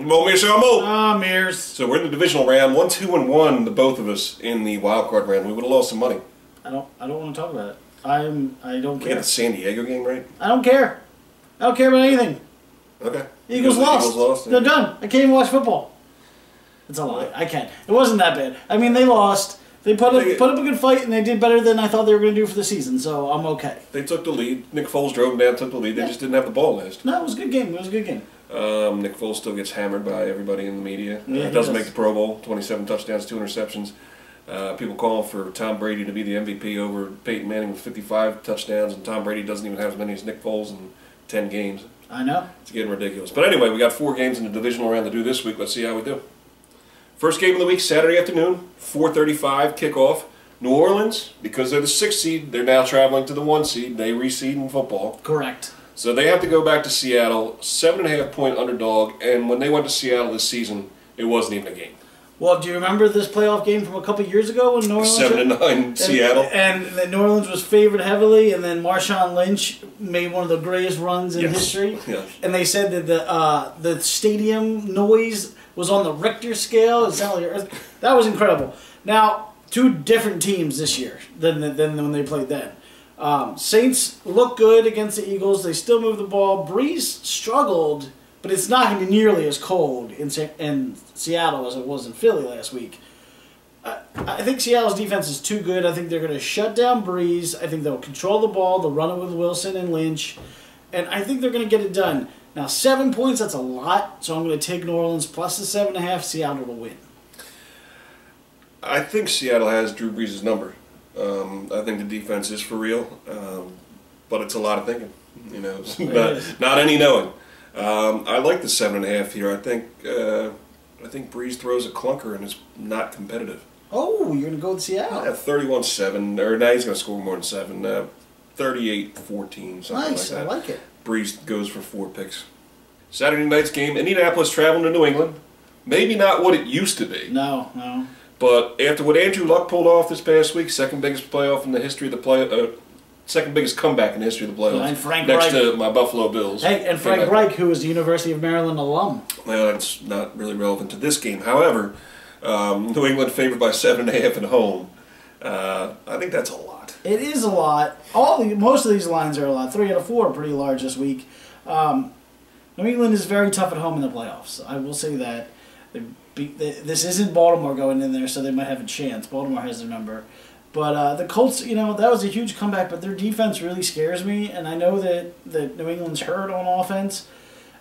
Mo Meares, Mo. Meares. So we're in the divisional round, 1-2-1, the both of us in the wild card round. We would have lost some money. I don't want to talk about it. I don't care. We got the San Diego game, right? I don't care. I don't care about anything. Okay. Eagles lost. They're done. I can't even watch football. It's a lie. I can't. It wasn't that bad. I mean, they lost. They put up a good fight, and they did better than I thought they were going to do for the season, so I'm okay. They took the lead. Nick Foles drove them down, took the lead. They just didn't have the ball last. No, it was a good game. It was a good game. Nick Foles still gets hammered by everybody in the media. Yeah, doesn't make the Pro Bowl. 27 touchdowns, 2 interceptions. People call for Tom Brady to be the MVP over Peyton Manning with 55 touchdowns, and Tom Brady doesn't even have as many as Nick Foles in 10 games. I know. It's getting ridiculous. But anyway, we got 4 games in the divisional round to do this week. Let's see how we do. First game of the week, Saturday afternoon, 4:35 kickoff. New Orleans, because they're the 6th seed, they're now traveling to the 1 seed. They reseed in football. Correct. So they have to go back to Seattle, 7.5-point underdog, and when they went to Seattle this season, it wasn't even a game. Well, do you remember this playoff game from a couple of years ago when New Orleans 7-9 Seattle, and New Orleans was favored heavily, and then Marshawn Lynch made one of the greatest runs in history. Yes. And they said that the stadium noise was on the Richter scale. It sounded like that was incredible. Now, 2 different teams this year than when they played then. Saints look good against the Eagles. They still move the ball. Breeze struggled, but it's not going to be nearly as cold in Seattle as it was in Philly last week. I think Seattle's defense is too good. I think they're going to shut down Breeze. I think they'll control the ball. They'll run it with Wilson and Lynch. And I think they're going to get it done. Now, 7 points, that's a lot. So I'm going to take New Orleans plus the 7.5. Seattle will win. I think Seattle has Drew Brees' number. I think the defense is for real, but it's a lot of thinking. You know, not any knowing. I like the 7.5 here. I think Brees throws a clunker and it's not competitive. Oh, you're gonna go with Seattle? 31-7, or now he's gonna score more than 7. 38-14, something nice, like that. I like it. Brees goes for 4 picks. Saturday night's game. Indianapolis traveling to New England. Maybe not what it used to be. No. But after what Andrew Luck pulled off this past week, second biggest playoff in the history of the second biggest comeback in the history of the playoffs. And Frank next Reich. To my Buffalo Bills. Hey, and Frank Reich, who is the University of Maryland alum. Well, that's not really relevant to this game. However, New England favored by 7.5 at home. I think that's a lot. It is a lot. Most of these lines are a lot. 3 out of 4 are pretty large this week. New England is very tough at home in the playoffs. I will say that. This isn't Baltimore going in there, so they might have a chance. Baltimore has their number. But the Colts, you know, that was a huge comeback, but their defense really scares me, and I know that New England's hurt on offense.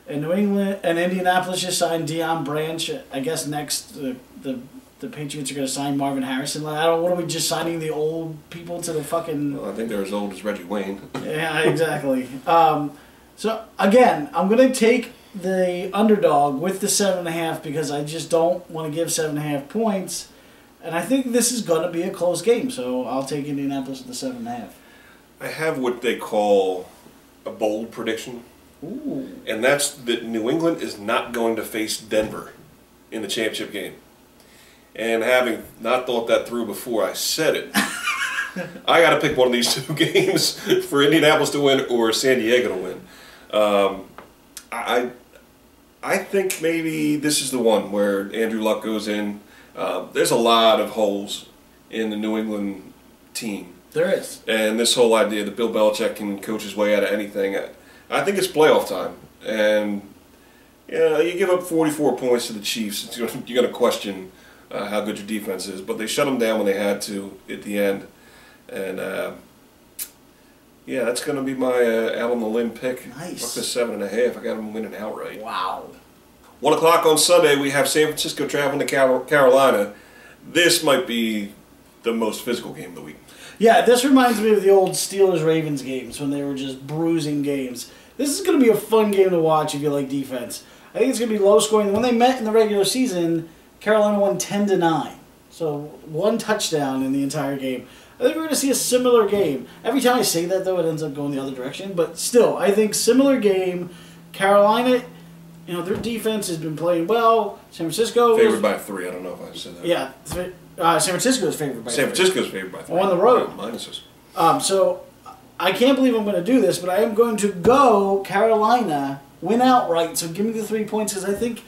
And New England and Indianapolis just signed Deion Branch. I guess next the Patriots are going to sign Marvin Harrison. What are we just signing the old people to the fucking... Well, I think they're as old as Reggie Wayne. Yeah, exactly. So, again, I'm going to take the underdog with the 7.5 because I just don't want to give 7.5 points. And I think this is going to be a close game, so I'll take Indianapolis with the 7.5. I have what they call a bold prediction. Ooh. And that's that New England is not going to face Denver in the championship game. And having not thought that through before I said it, I got to pick one of these 2 games for Indianapolis to win or San Diego to win. I think maybe this is the one where Andrew Luck goes in. There's a lot of holes in the New England team. There is. And this whole idea that Bill Belichick can coach his way out of anything, I think it's playoff time. And you give up 44 points to the Chiefs, you're going to question how good your defense is. But they shut them down when they had to at the end. And yeah, that's going to be my out on the limb pick. Nice. Up to 7.5. I got them winning outright. Wow. 1 o'clock on Sunday, we have San Francisco traveling to Carolina. This might be the most physical game of the week. Yeah, this reminds me of the old Steelers-Ravens games when they were just bruising games. This is going to be a fun game to watch if you like defense. I think it's going to be low scoring. When they met in the regular season, Carolina won 10-9. So 1 touchdown in the entire game. I think we're going to see a similar game. Every time I say that, though, it ends up going the other direction. But still, I think similar game. Carolina, you know, their defense has been playing well. San Francisco favored by 3. I don't know if I said that. Yeah, San Francisco is favored by 3. San Francisco's favored by 3. On the road. Minuses. So I can't believe I'm going to do this, but I am going to go Carolina, win outright. So give me the 3 points because I think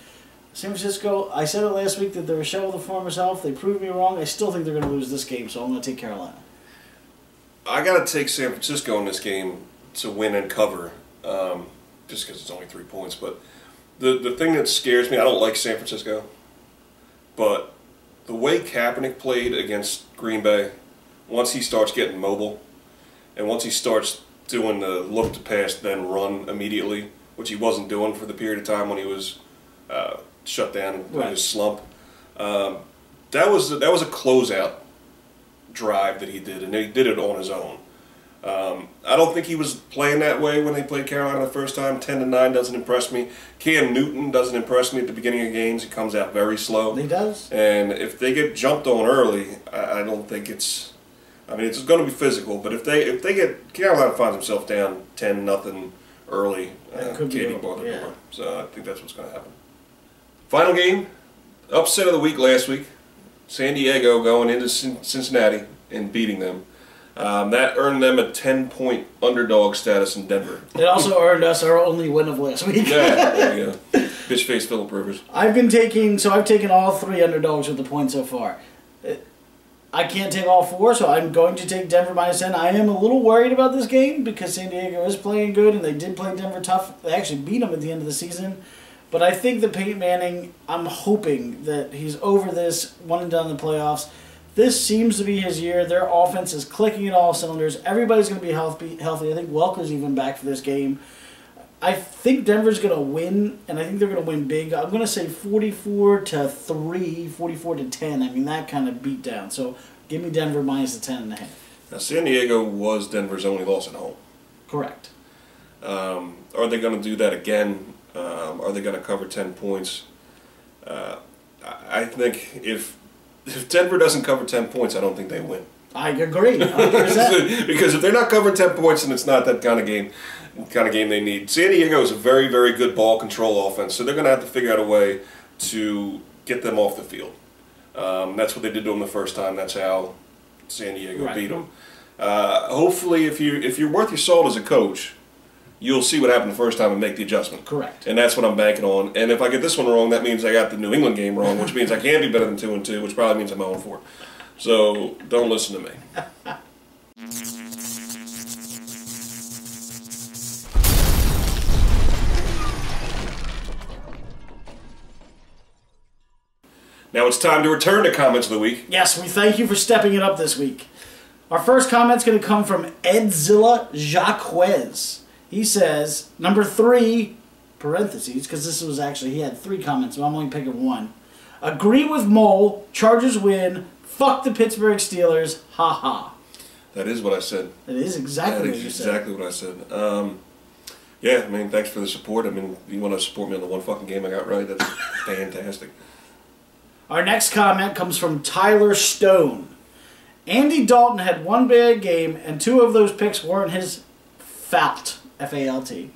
San Francisco, I said it last week that they're a shell of the former self. They proved me wrong. I still think they're going to lose this game, so I'm going to take Carolina. I got to take San Francisco in this game to win and cover, just because it's only 3 points. But the thing that scares me, I don't like San Francisco, but the way Kaepernick played against Green Bay, once he starts getting mobile, and once he starts doing the look to pass then run immediately, which he wasn't doing for the period of time when he was shut down in his slump, that was a closeout drive that he did, and he did it on his own. I don't think he was playing that way when they played Carolina the first time. 10-9 doesn't impress me. Cam Newton doesn't impress me at the beginning of games. He comes out very slow. He does. And if they get jumped on early, I don't think it's. I mean, it's going to be physical, but if they get Carolina finds himself down 10-0 early, can't even bother the door. So I think that's what's going to happen. Final game, upset of the week last week. San Diego going into Cincinnati and beating them. That earned them a 10-point underdog status in Denver. It also earned us our only win of last week. Yeah, there you go. Bitch face Phillip Rivers. I've taken all 3 underdogs with the points so far. I can't take all 4, so I'm going to take Denver -10. I am a little worried about this game because San Diego is playing good, and they did play Denver tough. They actually beat them at the end of the season. But I think that Peyton Manning, I'm hoping that he's over this, one and done in the playoffs. This seems to be his year. Their offense is clicking at all cylinders. Everybody's going to be healthy. I think Welker's even back for this game. I think Denver's going to win, and I think they're going to win big. I'm going to say 44-3, 44-10. I mean, that kind of beat down. So give me Denver minus the 10.5. Now, San Diego was Denver's only loss at home. Correct. Are they going to do that again? Are they going to cover 10 points? I think if Denver doesn't cover 10 points, I don't think they win. I agree. 100%. Because if they're not covering 10 points, then it's not that kind of game they need. San Diego is a very, very good ball control offense, so they're going to have to figure out a way to get them off the field. That's what they did to them the first time. That's how San Diego beat them. Hopefully, if you're worth your salt as a coach, you'll see what happened the first time and make the adjustment. Correct. And that's what I'm banking on. And if I get this one wrong, that means I got the New England game wrong, which means I can't be better than 2-2, which probably means I'm 0-4. So don't listen to me. Now it's time to return to comments of the week. Yes, we thank you for stepping it up this week. Our first comment's going to come from Edzilla Jacquez. He says, number 3, parentheses, because this was actually, he had 3 comments, so I'm only picking 1. Agree with Mole, Chargers win, fuck the Pittsburgh Steelers, ha ha. That is what I said. That is exactly what you said. Exactly what I said. Yeah, I mean, thanks for the support. I mean, you want to support me on the one fucking game I got right? That's fantastic. Our next comment comes from Tyler Stone. Andy Dalton had 1 bad game, and 2 of those picks weren't his fault. F-A-L-T.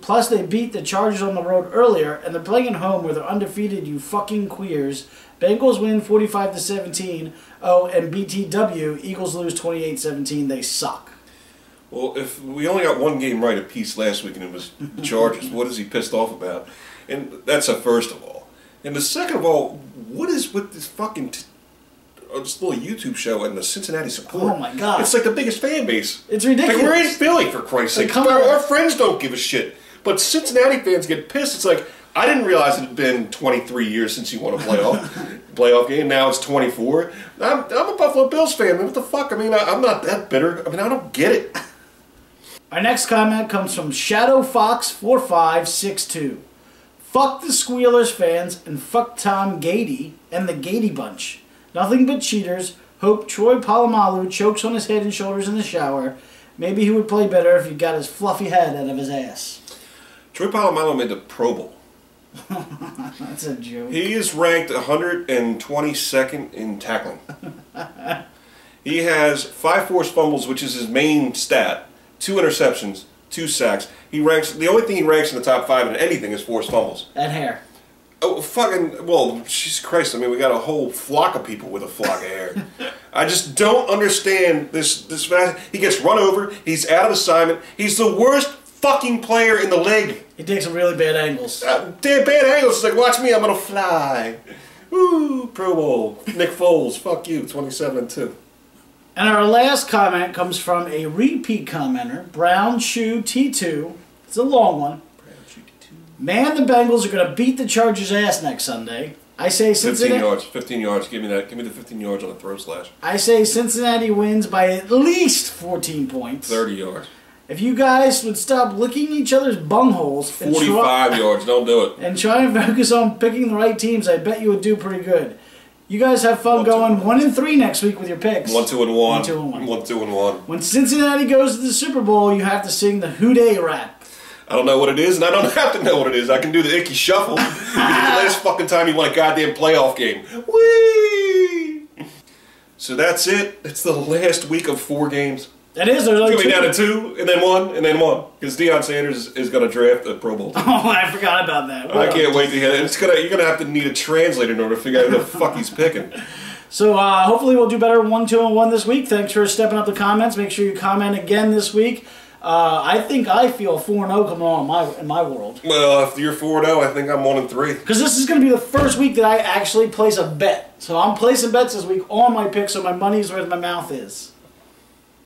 Plus, they beat the Chargers on the road earlier, and they're playing at home where they're undefeated, you fucking queers. Bengals win 45-17. Oh, and BTW, Eagles lose 28-17. They suck. Well, if we only got 1 game right apiece last week and it was the Chargers, what is he pissed off about? And that's a first of all. And the second of all, what is with this fucking this little YouTube show and the Cincinnati support? Oh my God. It's like the biggest fan base. It's ridiculous. Like, we're in Philly, for Christ's sake. Our friends don't give a shit. But Cincinnati fans get pissed. It's like, I didn't realize it had been 23 years since you won a playoff game. Now it's 24. I'm a Buffalo Bills fan. What the fuck? I mean, I'm not that bitter. I mean, I don't get it. Our next comment comes from ShadowFox4562. Fuck the Squealers fans and fuck Tom Gady and the Gady bunch. Nothing but cheaters. Hope Troy Polamalu chokes on his head and shoulders in the shower. Maybe he would play better if he got his fluffy head out of his ass. Troy Polamalu made the Pro Bowl. That's a joke. He is ranked 122nd in tackling. He has 5 forced fumbles, which is his main stat. 2 interceptions, 2 sacks. He ranks. The only thing he ranks in the top 5 in anything is forced fumbles. And hair. Oh, fucking, well, Jesus Christ, I mean, we got a whole flock of people with a flock of hair. I just don't understand this. He gets run over. He's out of assignment. He's the worst fucking player in the league. He takes some really bad angles. Damn bad angles. It's like, watch me, I'm gonna fly. Woo, Pro Bowl. Nick Foles, fuck you, 27-2. And our last comment comes from a repeat commenter, Brown Shoe T2. It's a long one. Man, the Bengals are going to beat the Chargers' ass next Sunday. I say Cincinnati. 15 yards. Give me that. Give me the 15 yards on the throw slash. I say Cincinnati wins by at least 14 points. 30 yards. If you guys would stop licking each other's bungholes. 45 yards. Don't do it. And try and focus on picking the right teams, I bet you would do pretty good. You guys have fun going 1-3 next week with your picks. 1-2-1. 1-2-1. 1-2-1. When Cincinnati goes to the Super Bowl, you have to sing the Who Dey rap. I don't know what it is, and I don't have to know what it is. I can do the icky shuffle. You did the last fucking time you won a goddamn playoff game. Whee! So that's it. It's the last week of 4 games. That is. There's it's going to be down to 2, and then 1, and then 1. Because Deion Sanders is going to draft a Pro Bowl team. Oh, I forgot about that. I can't wait to hear that. You're going to have to need a translator in order to figure out who the fuck he's picking. So hopefully we'll do better 1-2-1 this week. Thanks for stepping up the comments. Make sure you comment again this week. I think I feel 4-0 coming on in my world. Well, if you're 4-0, I think I'm 1-3. Because this is going to be the first week that I actually place a bet. So I'm placing bets this week on my picks, so my money's where my mouth is.